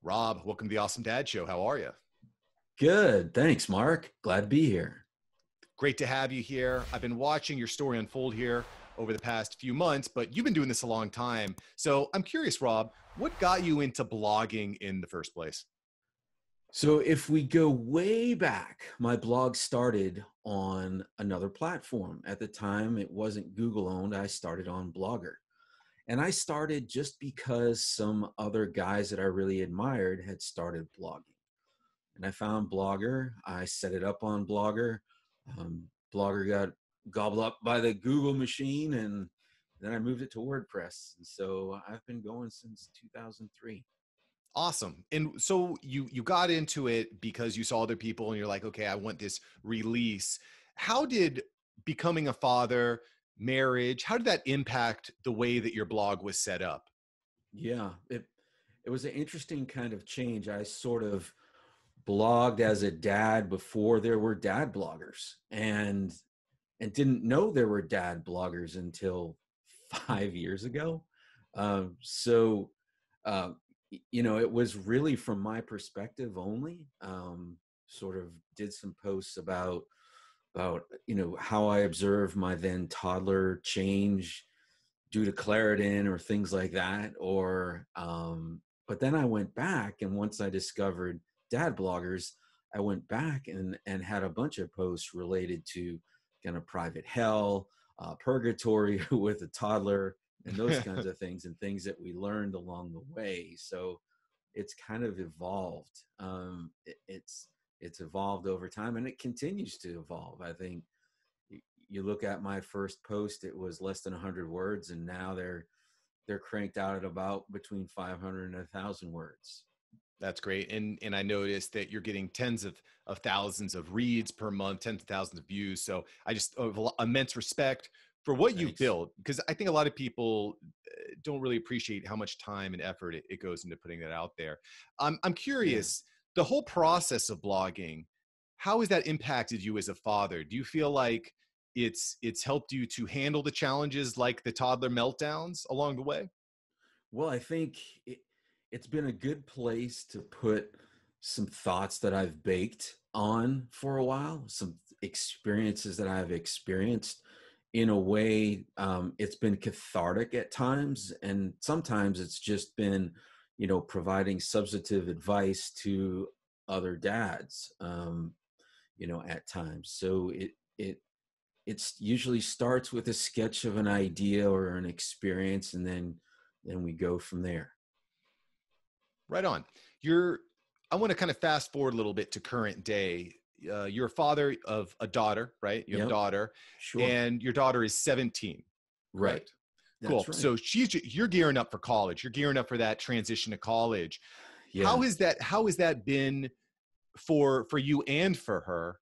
Rob, welcome to the Awesome Dad Show. How are you? Good. Thanks, Mark. Glad to be here. Great to have you here. I've been watching your story unfold here over the past few months, but you've been doing this a long time. So I'm curious, Rob, what got you into blogging in the first place? So, if we go way back, my blog started on another platform. At the time, it wasn't Google owned. I started on Blogger. And I started just because some other guys that I really admired had started blogging. And I found Blogger. I set it up on Blogger. Blogger got gobbled up by the Google machine, and then I moved it to WordPress. And so I've been going since 2003. Awesome. And so you got into it because you saw other people and you're like, okay, I want this release. How did becoming a father, marriage, how did that impact the way that your blog was set up? Yeah, it was an interesting kind of change. I sort of blogged as a dad before there were dad bloggers, and didn't know there were dad bloggers until 5 years ago. So uh, it was really from my perspective only. Sort of did some posts about how I observed my then toddler change due to Claritin or things like that. But then I went back, and once I discovered dad bloggers, I went back and had a bunch of posts related to kind of private hell, purgatory with a toddler, and those kinds of things, and things that we learned along the way. So it's kind of evolved. It's evolved over time, and it continues to evolve. I think you look at my first post, it was less than 100 words, and now they're cranked out at about between 500 and 1,000 words. That's great. And I noticed that you're getting tens of thousands of reads per month, tens of thousands of views. So I just have immense respect for what you've Thanks. built, because I think a lot of people don't really appreciate how much time and effort it goes into putting that out there. I'm Yeah. curious, the whole process of blogging, how has that impacted you as a father? Do you feel like it's helped you to handle the challenges like the toddler meltdowns along the way? Well, I think it's been a good place to put some thoughts that I've baked on for a while, some experiences that I've experienced. In a way, it's been cathartic at times, and sometimes it's just been, providing substantive advice to other dads, at times. So it's usually starts with a sketch of an idea or an experience, and then we go from there. Right on. I want to kind of fast forward a little bit to current day. You're a father of a daughter, right? You have a Yep. daughter, Sure. and your daughter is 17, Right. correct? That's Cool. right. So you're gearing up for college. You're gearing up for that transition to college. Yeah. How has that been for you and for her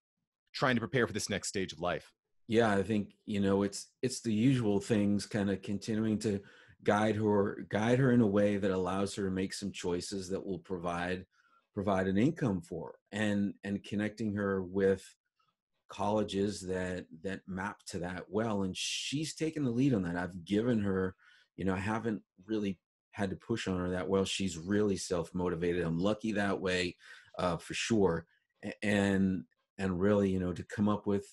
trying to prepare for this next stage of life? Yeah, I think, it's the usual things, kind of continuing to guide her in a way that allows her to make some choices that will provide an income for her, and connecting her with colleges that map to that well. And she's taken the lead on that. I've given her, I haven't really had to push on her that well. She's really self-motivated. I'm lucky that way, for sure. And really, to come up with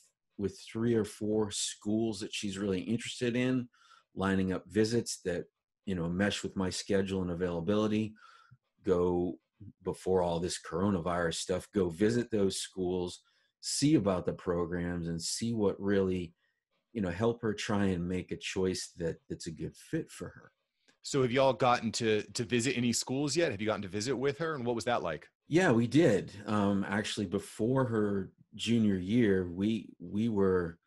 3 or 4 schools that she's really interested in, lining up visits that mesh with my schedule and availability. Go, before all this coronavirus stuff, go visit those schools, see about the programs, and see what really, help her try and make a choice that's a good fit for her. So have y'all gotten to visit any schools yet? Have you gotten to visit with her, and what was that like? Yeah, we did. Actually, before her junior year, we were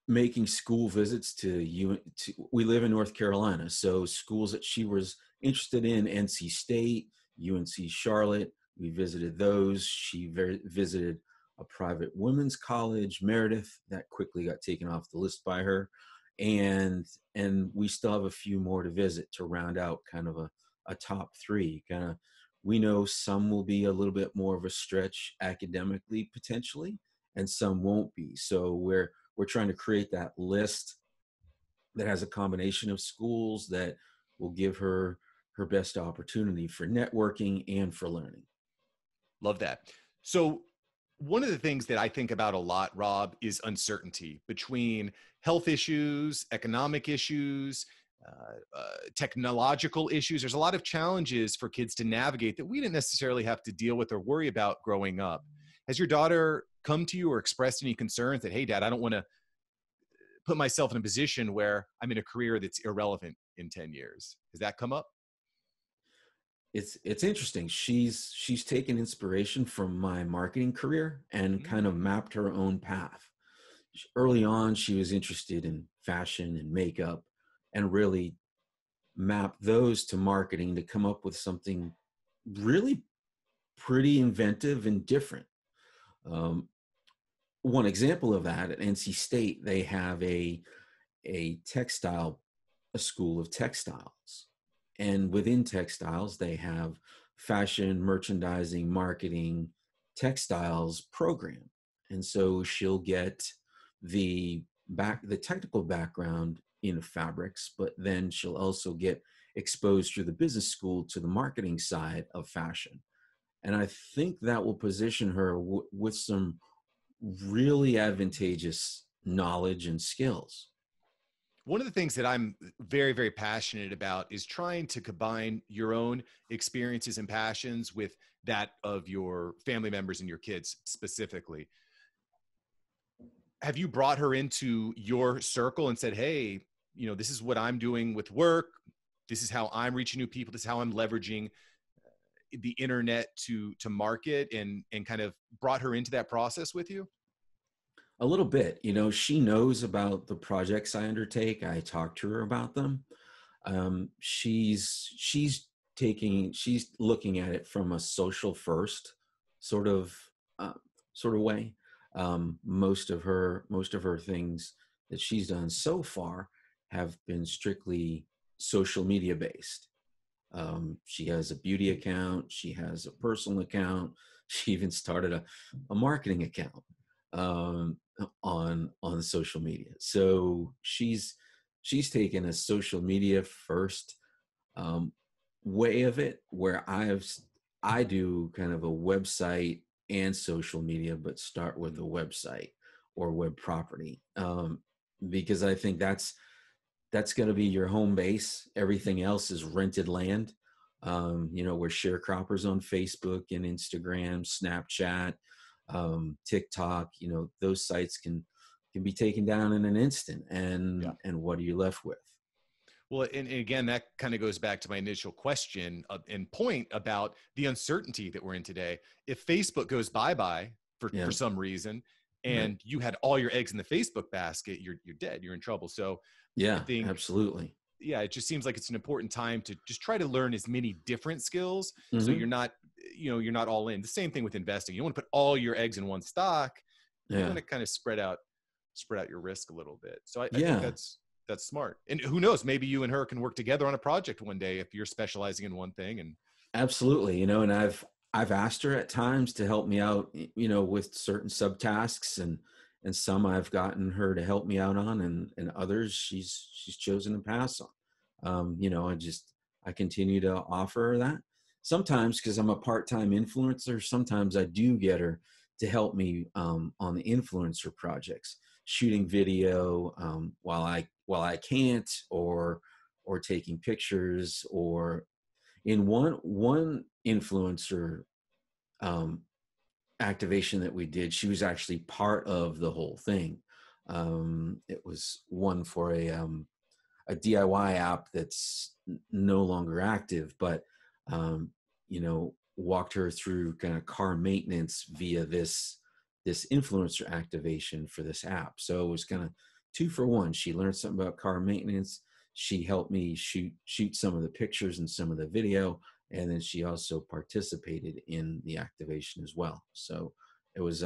making school visits we live in North Carolina, so schools that she was interested in: NC State, UNC Charlotte. We visited those. She visited a private women's college, Meredith, that quickly got taken off the list by her, and we still have a few more to visit to round out kind of a top three. Kind of, we know some will be a little bit more of a stretch academically potentially, and some won't be. So we're trying to create that list that has a combination of schools that will give her her best opportunity for networking and for learning. Love that. So, one of the things that I think about a lot, Rob, is uncertainty between health issues, economic issues, technological issues. There's a lot of challenges for kids to navigate that we didn't necessarily have to deal with or worry about growing up. Has your daughter come to you or expressed any concerns that, hey, Dad, I don't want to put myself in a position where I'm in a career that's irrelevant in 10 years? Has that come up? It's interesting. She's taken inspiration from my marketing career and kind of Mm, mapped her own path. Early on, she was interested in fashion and makeup, and really mapped those to marketing to come up with something really pretty inventive and different. Um, One example of that, at NC State, they have a textile, a school of textiles. And within textiles, they have fashion, merchandising, marketing, textiles program. And so she'll get the technical background in fabrics, but then she'll also get exposed through the business school to the marketing side of fashion. And I think that will position her with some really advantageous knowledge and skills. one of the things that I'm very, very passionate about is trying to combine your own experiences and passions with that of your family members and your kids specifically. Have you brought her into your circle and said, hey, this is what I'm doing with work. This is how I'm reaching new people. This is how I'm leveraging the internet to market, and kind of brought her into that process with you? A little bit, she knows about the projects I undertake. I talk to her about them. She's looking at it from a social first sort of uh, sort of way. Most of her things that she's done so far have been strictly social media based. She has a beauty account. She has a personal account. She even started a marketing account um, on social media. So she's taken a social media first um, way of it, where I do kind of a website and social media, but start with a website or web property, because I think that's going to be your home base. Everything else is rented land. We're sharecroppers on Facebook and Instagram, Snapchat, TikTok. Those sites can be taken down in an instant, Yeah. and what are you left with? Well, and again, that kind of goes back to my initial question and point about the uncertainty that we're in today. If Facebook goes bye-bye for Yeah, some reason, right. and you had all your eggs in the Facebook basket, you're dead, you're in trouble. So I Yeah, think, absolutely. yeah, it just seems like it's an important time to just try to learn as many different skills. So Hmm. you're not all in. The same thing with investing. You don't want to put all your eggs in one stock. You want Yeah, to kind of spread out your risk a little bit. So I think yeah. that's smart. And who knows, maybe you and her can work together on a project one day if you're specializing in one thing. And Absolutely, and I've asked her at times to help me out, with certain subtasks, and some I've gotten her to help me out on, and others she's chosen to pass on. I continue to offer her that. Sometimes, because I'm a part-time influencer, sometimes I do get her to help me on the influencer projects, shooting video while I can't, or taking pictures, or in one influencer um, activation that we did, she was actually part of the whole thing. It was one for a DIY app that's no longer active, but walked her through kind of car maintenance via this influencer activation for this app. So it was kind of two for one. She learned something about car maintenance. She helped me shoot some of the pictures and some of the video, and then she also participated in the activation as well. So it was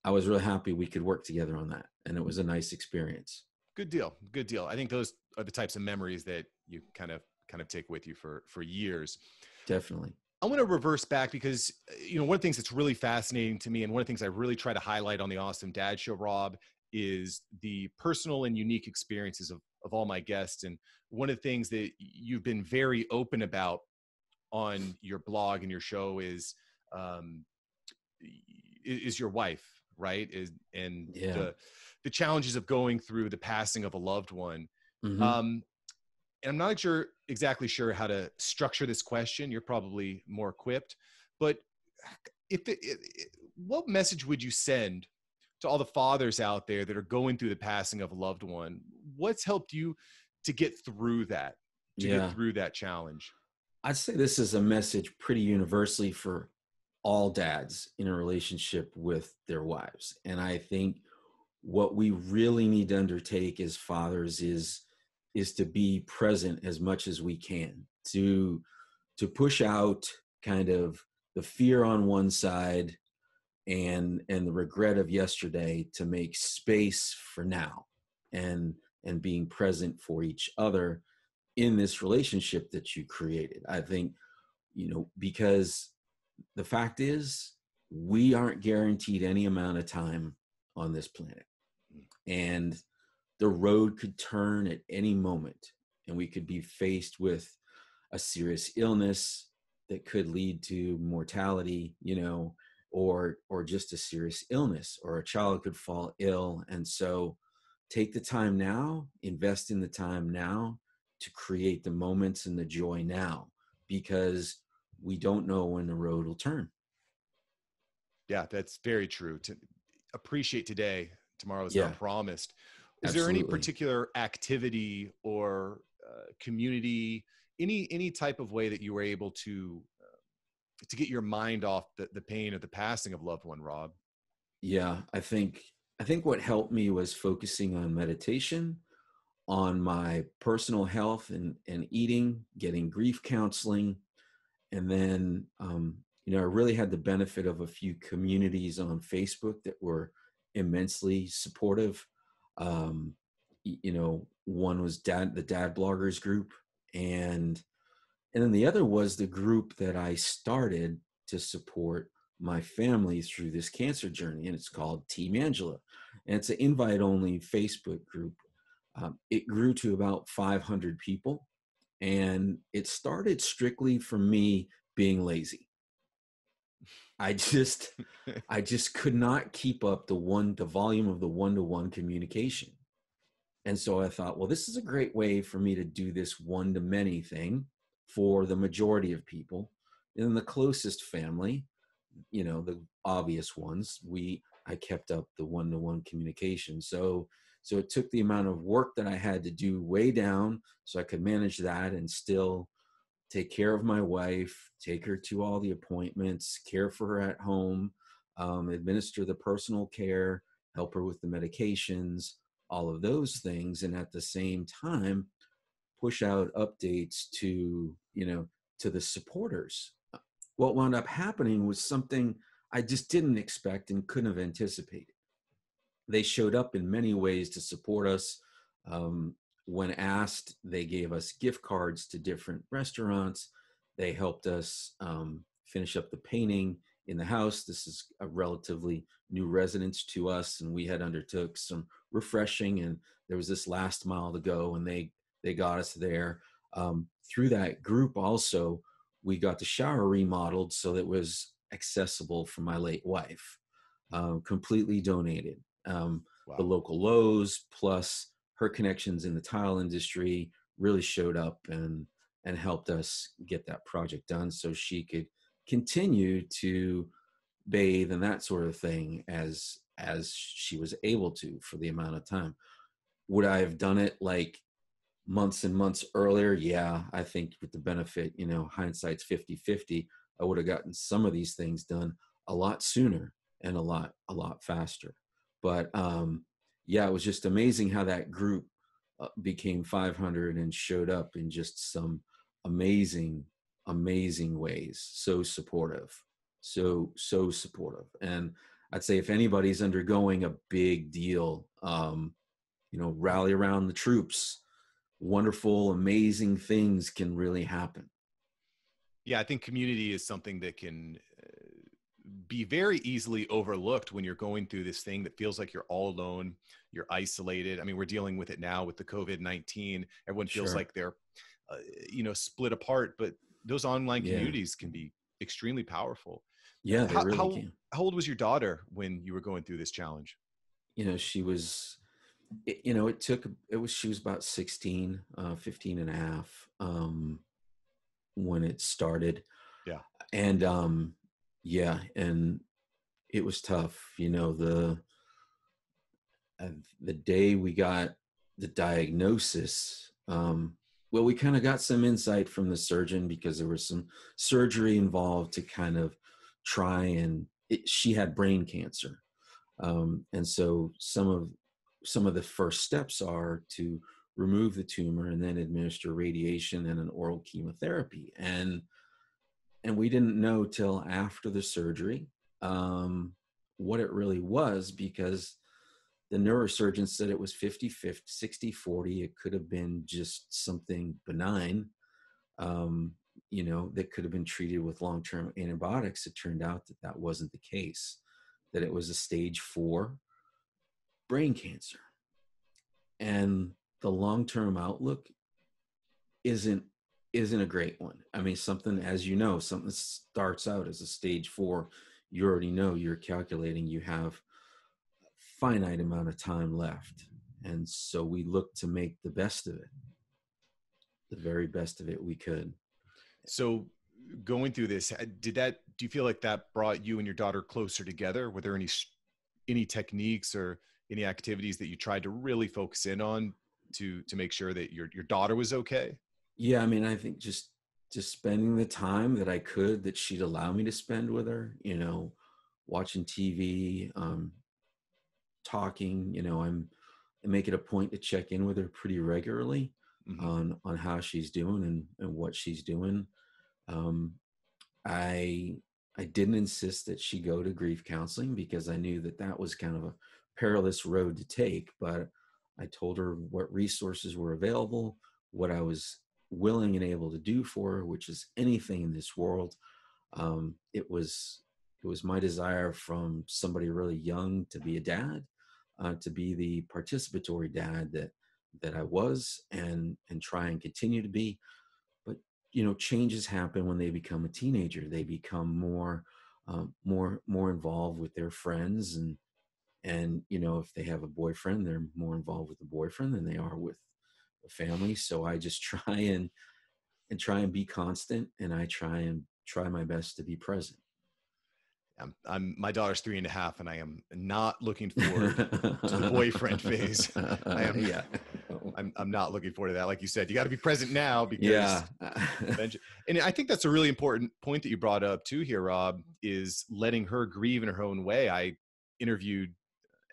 I was really happy we could work together on that, and it was a nice experience. good deal, good deal. I think those are the types of memories that you kind of take with you for years. Definitely. I want to reverse back because one of the things that's really fascinating to me, and one of the things I really try to highlight on the Awesome Dad Show, Rob, is the personal and unique experiences of of all my guests. And one of the things that you've been very open about on your blog and your show um, is your wife, right? And Yeah. the challenges of going through the passing of a loved one. Hmm. Um, and I'm not exactly sure how to structure this question. You're probably more equipped, but what message would you send to all the fathers out there that are going through the passing of a loved one? What's helped you to get through that, Yeah. challenge? I'd say this is a message pretty universally for all dads in a relationship with their wives. And I think what we really need to undertake as fathers is to be present as much as we can, to push out kind of the fear on one side and the regret of yesterday, to make space for now, and being present for each other in this relationship that you created. I think, because the fact is, we aren't guaranteed any amount of time on this planet, and the road could turn at any moment, and we could be faced with a serious illness that could lead to mortality, or just a serious illness, or a child could fall ill. And so take the time now, invest in the time now, to create the moments and the joy now, because we don't know when the road will turn. Yeah, that's very true. To appreciate today, tomorrow is not Yeah, promised. Is there any absolutely. particular activity or community, any type of way that you were able to get your mind off the pain of the passing of loved one, Rob? Yeah, I think what helped me was focusing on meditation, on my personal health and eating, getting grief counseling. And then, I really had the benefit of a few communities on Facebook that were immensely supportive. One was the Dad Bloggers group, and then the other was the group that I started to support my family through this cancer journey, and it's called Team Angela, and it's an invite-only Facebook group. It grew to about 500 people, and it started strictly from me being lazy. I just I just could not keep up the volume of the one-to-one communication. And so I thought, well, this is a great way for me to do this one-to-many thing for the majority of people. In the closest family, the obvious ones, I kept up the one-to-one communication. So it took the amount of work that I had to do way down, so I could manage that and still take care of my wife, take her to all the appointments, care for her at home, administer the personal care, help her with the medications, all of those things. And at the same time, push out updates to the supporters. What wound up happening was something I just didn't expect and couldn't have anticipated. They showed up in many ways to support us. Um, when asked, they gave us gift cards to different restaurants. They helped us finish up the painting in the house. This is a relatively new residence to us, and we had undertook some refreshing, and there was this last mile to go, and they got us there. Through that group also, we got the shower remodeled so that it was accessible for my late wife, completely donated. The Wow. local Lowe's plus her connections in the tile industry really showed up and helped us get that project done, so she could continue to bathe and that sort of thing as she was able to for the amount of time. Would I have done it like months and months earlier? Yeah, I think with the benefit, hindsight's 50/50. I would have gotten some of these things done a lot sooner and a lot faster. But yeah, it was just amazing how that group became 500 and showed up in just some amazing, amazing ways. So supportive, so supportive. And I'd say if anybody's undergoing a big deal, rally around the troops. Wonderful, amazing things can really happen. Yeah, I think community is something that can be very easily overlooked when you're going through this thing that feels like you're all alone. you're isolated. I mean, we're dealing with it now with the COVID-19. Everyone feels Sure. like they're, split apart, but those online Yeah. communities can be extremely powerful. Yeah, they How, really how, can. how old was your daughter when you were going through this challenge? She was, she was about 16, 15 and a half, when it started. Yeah. And, yeah, and it was tough, the day we got the diagnosis, well, we kind of got some insight from the surgeon because there was some surgery involved to kind of try she had brain cancer. And so some of the first steps are to remove the tumor and then administer radiation and an oral chemotherapy. And we didn't know till after the surgery, what it really was, because the neurosurgeon said it was 50-50, 60-40. It could have been just something benign, that could have been treated with long-term antibiotics. It turned out that that wasn't the case, that it was a stage 4 brain cancer. And the long-term outlook isn't isn't a great one. I mean, something, as you know, something that starts out as a stage 4, you already know, you're calculating you have finite amount of time left. And so we looked to make the best of it, the very best of it we could. So going through this, do you feel like that brought you and your daughter closer together? Were there any techniques or any activities that you tried to really focus in on to make sure that your daughter was okay? Yeah, I mean, I think just spending the time that I could, that she'd allow me to spend with her, watching TV, talking, I make it a point to check in with her pretty regularly Hmm. on how she's doing and what she's doing. Um, I I didn't insist that she go to grief counseling because I knew that that was kind of a perilous road to take. But I told her what resources were available, what I was willing and able to do for her, which is anything in this world. It was my desire from somebody really young to be a dad, to be the participatory dad that I was and try and continue to be. But changes happen when they become a teenager. They become more involved with their friends, and if they have a boyfriend, they're more involved with the boyfriend than they are with the family. So I just try and be constant, and I try my best to be present. My daughter's 3.5, and I am not looking forward to the boyfriend phase. I am. Yeah. I'm not looking forward to that. Like you said, you got to be present now because Yeah. and I think that's a really important point that you brought up too here, Rob, is letting her grieve in her own way. I interviewed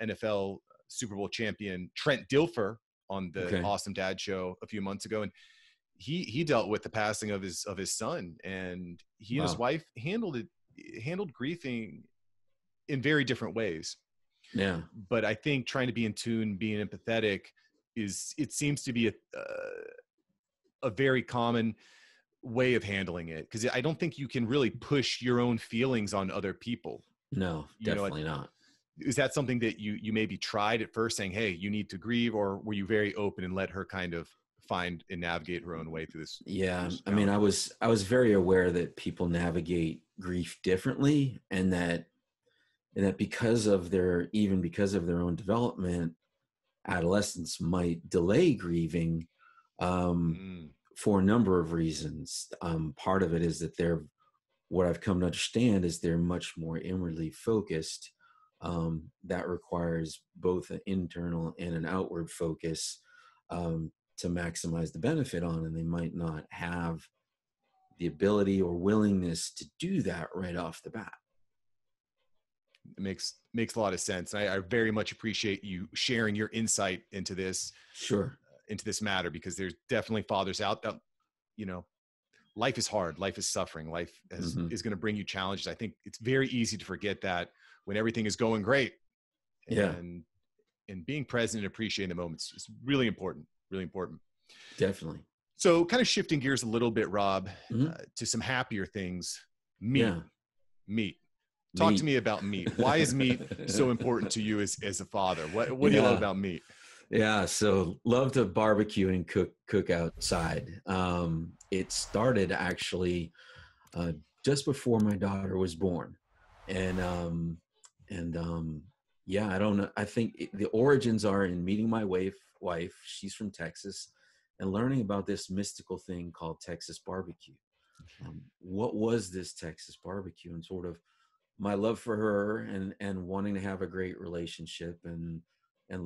NFL Super Bowl champion Trent Dilfer on the Okay. Awesome Dad show a few months ago, and he dealt with the passing of his son, and he and his Wow. wife handled grieving in very different ways. Yeah. But I think trying to be in tune, being empathetic, it seems to be a very common way of handling it, because I don't think you can really push your own feelings on other people. No, You know, definitely not. is that something that you maybe tried at first, saying, "Hey, you need to grieve," or were you very open and let her kind of find and navigate her own way through Yeah. this I mean, I challenge? was I was very aware that people navigate grief differently, and that because of their own development, adolescents might delay grieving, um, Mm, for a number of reasons. Part of it is that what I've come to understand is they're much more inwardly focused. That requires both an internal and an outward focus, to maximize the benefit on, and they might not have the ability or willingness to do that right off the bat. it makes a lot of sense. I very much appreciate you sharing your insight Sure. into this matter, because there's definitely fathers out that, you know, life is hard, life is suffering, Hmm. is going to bring you challenges. I think it's very easy to forget that when everything is going great, Yeah, and being present and appreciating the moments is really important, really important. definitely. So kind of shifting gears a little bit, Rob, Hmm. to some happier things. meat Yeah. meat Talk to Meat. me about meat. Why is meat so important to you as a father? What do you love Yeah. about meat? Yeah, so love to barbecue and cook outside. It started actually uh, just before my daughter was born, and yeah, I don't know. I think the origins are in meeting my wife. She's from Texas, and learning about this mystical thing called Texas barbecue. What was this Texas barbecue, and sort of my love for her and wanting to have a great relationship and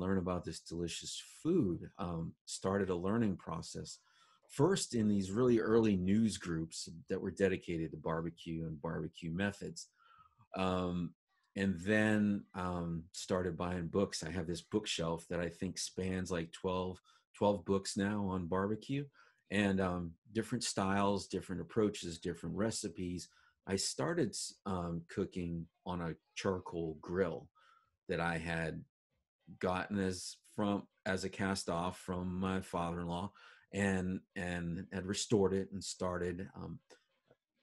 learn about this delicious food started a learning process first in these really early news groups that were dedicated to barbecue and barbecue methods, um, and then started buying books. I have this bookshelf that I think spans like 12 books now on barbecue, and different styles, different approaches, different recipes. I started cooking on a charcoal grill that I had gotten as a cast off from my father-in-law, and had restored it and started.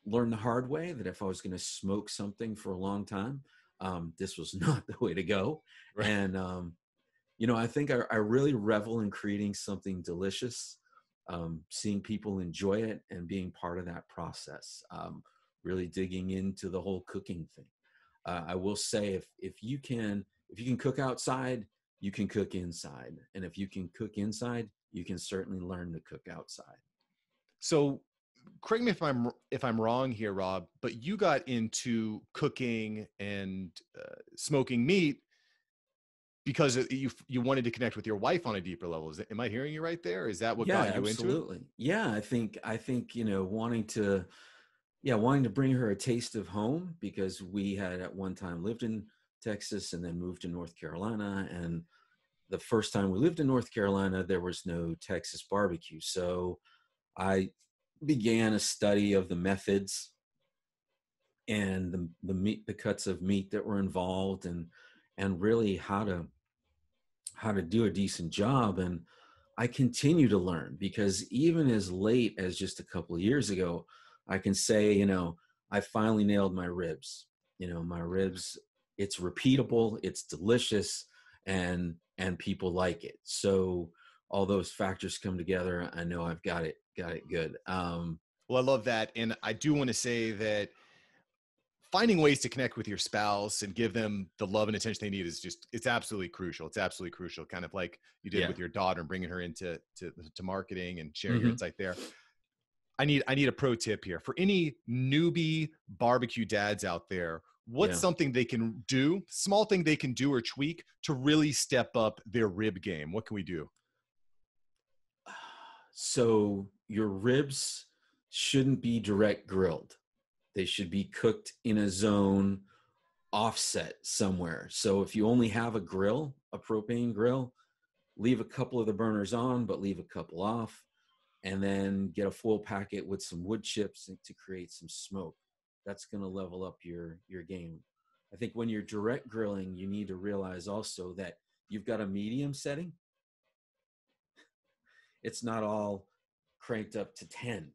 Learned the hard way that if I was going to smoke something for a long time, this was not the way to go. Right. And I think I really revel in creating something delicious, seeing people enjoy it, and being part of that process. Really digging into the whole cooking thing. I will say, if you can cook outside, you can cook inside, and if you can cook inside, you can certainly learn to cook outside. So correct me if I'm wrong here, Rob, but you got into cooking and smoking meat because you wanted to connect with your wife on a deeper level. Am I hearing you right there? Is that what Yeah, got you into it? absolutely. Yeah, I think wanting to bring her a taste of home, because we had at one time lived in Texas and then moved to North Carolina. And the first time we lived in North Carolina, there was no Texas barbecue. So I began a study of the methods and the cuts of meat that were involved, and really how to do a decent job. And I continue to learn, because even as late as just a couple of years ago, I can say, I finally nailed my ribs. My ribs, it's repeatable, it's delicious, and people like it. So all those factors come together. I know I've got it good. Well, I love that. And I do want to say that finding ways to connect with your spouse and give them the love and attention they need is it's absolutely crucial. It's absolutely crucial, kind of like you did Yeah. with your daughter and bringing her into to marketing and sharing your Hmm. insight there. I need a pro tip here for any newbie barbecue dads out there. What's Yeah. something they can do, small thing they can do or tweak to really step up their rib game? What can we do? So your ribs shouldn't be direct grilled. They should be cooked in a zone offset somewhere. So if you only have a grill, a propane grill, leave a couple of the burners on, but leave a couple off, and then get a full packet with some wood chips to create some smoke. That's going to level up your game. I think when you're direct grilling, you need to realize also that you've got a medium setting. It's not all cranked up to 10.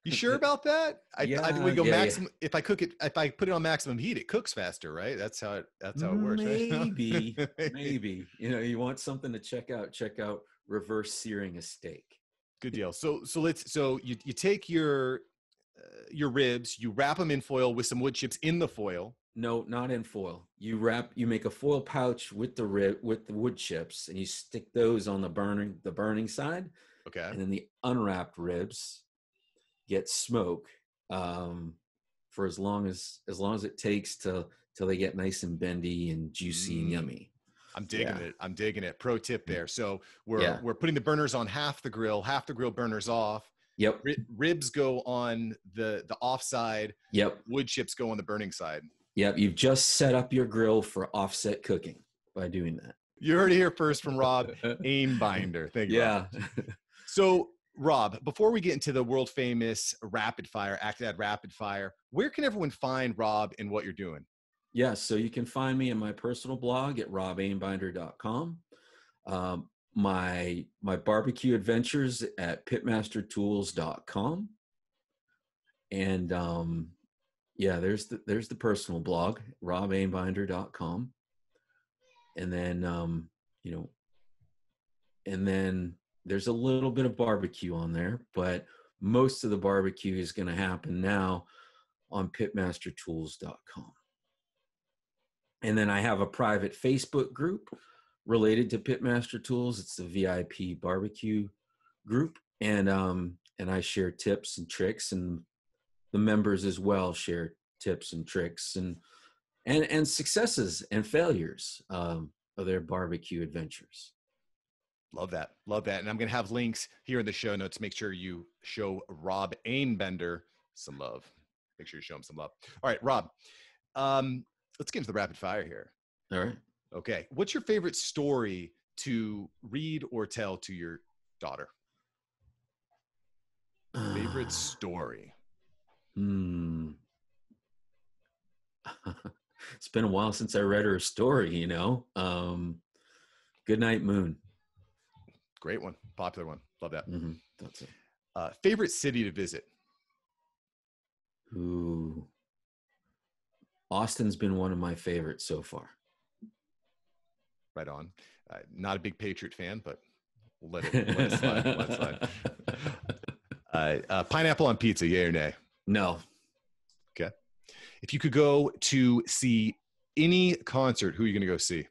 You sure about that? I think we Yeah, go yeah, yeah. maximum. If I put it on maximum heat, it cooks faster, right? That's how it works, right? Maybe. You want something to check out reverse searing a steak. Good deal. So you take your ribs, you wrap them in foil with some wood chips in the foil. No, not in foil. You make a foil pouch with with the wood chips, and you stick those on the burning side, Okay. and then the unwrapped ribs get smoke for as long as it takes till they get nice and bendy and juicy and Mm, yummy. I'm digging Yeah. it. I'm digging it. Pro tip there. So we're Yeah. we're putting the burners on half the grill burners off. Yep. Ribs go on the off side. Yep. Wood chips go on the burning side. Yep. You've just set up your grill for offset cooking by doing You heard it here first from Rob that. Ainbinder. Thank you, Rob. Yeah. So, Rob, before we get into the world famous rapid fire, Actad rapid fire, where can everyone find Rob and what you're doing? Yeah. So you can find me in my personal blog at robainbinder.com. My barbecue adventures at pitmastertools.com. And Yeah, there's the personal blog, robainbinder.com. And then you know, and then there's a little bit of barbecue on there, but most of the barbecue is going to happen now on pitmastertools.com. And then I have a private Facebook group related to Pitmaster Tools. It's the VIP barbecue group. And I share tips and tricks, and the members as well share tips and tricks and successes and failures of their barbecue adventures. Love that. Love that. And I'm going to have links here in the show notes. Make sure you show Rob Ainbinder some love. Make sure you show him some love. All right, Rob, let's get into the rapid fire here. All right. Okay. What's your favorite story to read or tell to your daughter? Favorite story? It's been a while since I read her a story, you know. Goodnight Moon. Great one. Popular one. Love that. Mm-hmm. That's it. Favorite city to visit? Ooh. Austin's been one of my favorites so far. Right on. Not a big Patriot fan, but let it slide. Let it slide. Pineapple on pizza, yay or nay? No. Okay. If you could go to see any concert, who are you going to go see?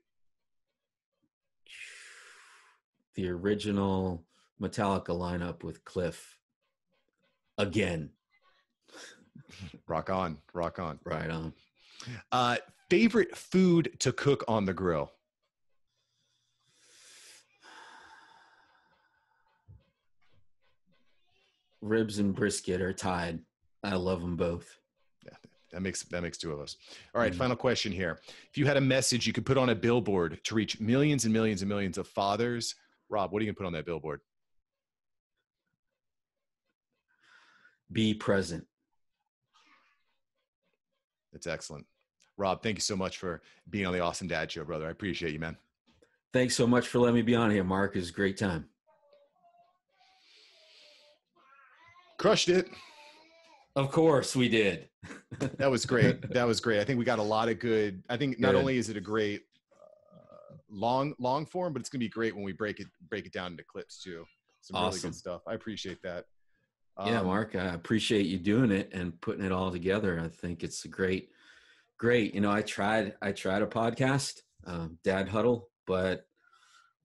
The original Metallica lineup with Cliff. Again. Rock on. Rock on. Right on. Favorite food to cook on the grill? Ribs and brisket are tied. I love them both. Yeah, that makes two of us. All right, final question here. If you had a message you could put on a billboard to reach millions and millions and millions of fathers, Rob, what are you going to put on that billboard? Be present. That's excellent. Rob, thank you so much for being on the Awesome Dad Show, brother. I appreciate you, man. Thanks so much for letting me be on here, Mark. It was a great time. Crushed it. Of course we did. That was great. That was great. I think we got a lot of good. I think not only is it a great long form, but it's gonna be great when we break it down into clips too. Some really good stuff. I appreciate that. Yeah, Mark, I appreciate you doing it and putting it all together. I think it's a great. You know, I tried a podcast, Dad Huddle, but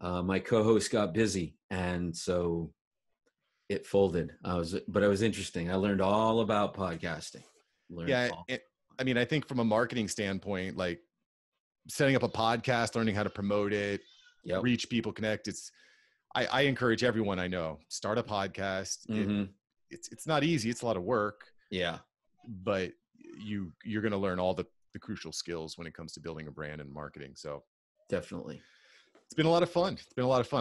my co-host got busy, and so it folded. But it was interesting. I learned all about podcasting. I mean, I think from a marketing standpoint, like setting up a podcast, learning how to promote it, reach people, connect. I encourage everyone I know, start a podcast. Mm-hmm. It's not easy. It's a lot of work. Yeah. But you're going to learn all the crucial skills when it comes to building a brand and marketing. So definitely. It's been a lot of fun.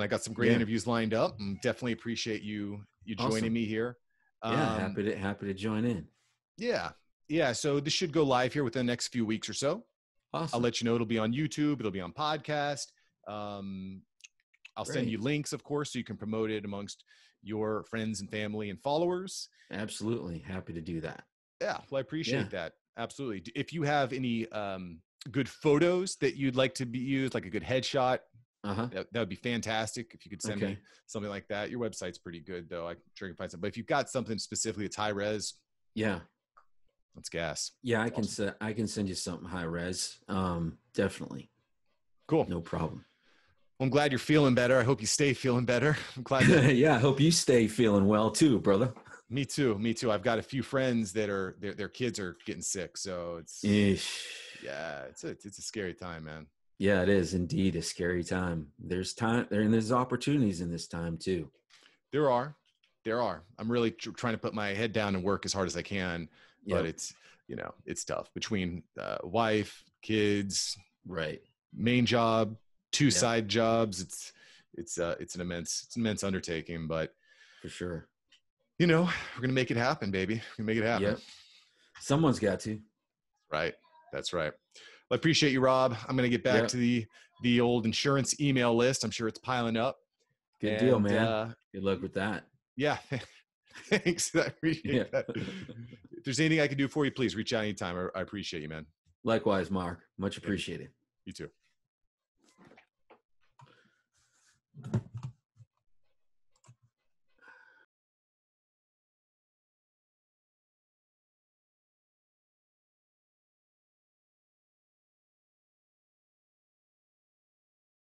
I got some great interviews lined up, and definitely appreciate you joining me here. Happy to join in. Yeah. So this should go live here within the next few weeks or so. Awesome. I'll let you know. It'll be on YouTube. It'll be on podcast. I'll send you links, of course, so you can promote it amongst your friends and family and followers. Absolutely. Happy to do that. Yeah. Well, I appreciate that. Absolutely. If you have any good photos that you'd like to be used, like a good headshot, that would be fantastic. If you could send me something like that. Your website's pretty good, though. I'm sure you can find something. But if you've got something specifically that's high res, let's gas. Yeah, I can send you something high res. Definitely. Cool. No problem. Well, I'm glad you're feeling better. I hope you stay feeling better. I'm glad. I hope you stay feeling well too, brother. Me too. I've got a few friends that are their kids are getting sick, so it's it's a scary time, man. Yeah, it is indeed a scary time. There's opportunities in this time too. There are. I'm really trying to put my head down and work as hard as I can, but it's tough between wife, kids, right, main job, two side jobs. It's an immense undertaking, but for sure. We're going to make it happen, baby. We're going to make it happen. Yep. Someone's got to. Right. That's right. Well, I appreciate you, Rob. I'm going to get back to the old insurance email list. I'm sure it's piling up. Good deal, man. Good luck with that. Yeah. Thanks. I appreciate that. there's anything I can do for you, please reach out anytime. I appreciate you, man. Likewise, Mark. Much appreciated. You too.